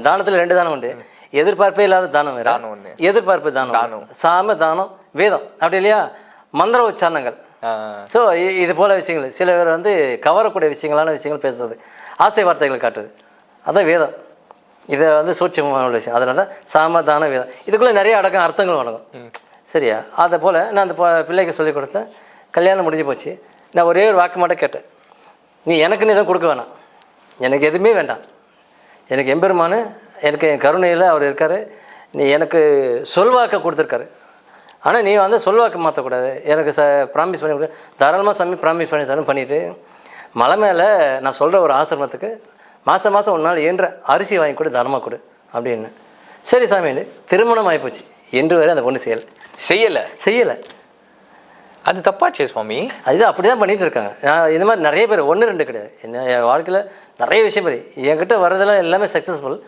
தானத்தில் 2 தானம் உண்டு. எதிர்பார்ப்பே இல்லாத தானம் வேற, எதிர்பார்ப்பு தானம், சாம தானம், வேதம் அப்படி இல்லையா, மந்திர உச்சாரணங்கள். ஸோ இது போல விஷயங்கள் சில பேர் வந்து கவரக்கூடிய விஷயங்களான விஷயங்கள் பேசுறது, ஆசை வார்த்தைகள் காட்டுது, அதான் வேதம். இதை வந்து சூட்சமான விஷயம். அதனால தான் சாம தான வேதம். இதுக்குள்ளே நிறைய அர்த்தங்கள் அடங்கும். சரியா? அதை போல் நான் அந்த பிள்ளைக்கு சொல்லிக் கொடுத்தேன். கல்யாணம் முடிஞ்சு போச்சு. நான் ஒரே ஒரு வாக்கு மட்டும் கேட்டேன், நீ எனக்குன்னு எதுவும் கொடுக்க வேணாம், எனக்கு எதுவுமே வேண்டாம், எனக்கு எம்பெருமானு எனக்கு என் கருணையில் அவர் இருக்கார், நீ எனக்கு சொல்வாக்கை கொடுத்துருக்காரு, ஆனால் நீ வந்து சொல்வாக்கு மாற்றக்கூடாது, எனக்கு ப்ராமிஸ் பண்ணி கொடு, தாராளமாக சாமி ப்ராமிஸ் பண்ணி தரணும் பண்ணிவிட்டு மலை மேலே நான் சொல்கிற ஒரு ஆசிரமத்துக்கு மாதம் மாதம் ஒரு நாள் ஏன்ற அரிசி வாங்கி கொடு, தரமாக கொடு அப்படின்னு. சரி சாமி, திருமணம் ஆகிப்போச்சு. என்று வரை அந்த பொண்ணு செய்யலை. அது தப்பாச்சே சுவாமி. அதுதான் அப்படி தான் பண்ணிகிட்டு இருக்காங்க. நான் இது மாதிரி நிறைய பேர், 1 2 கிடையாது, என்ன என் வாழ்க்கையில் நிறைய விஷயம் என்கிட்ட வர்றதெல்லாம் எல்லாமே சக்ஸஸ்ஃபுல்.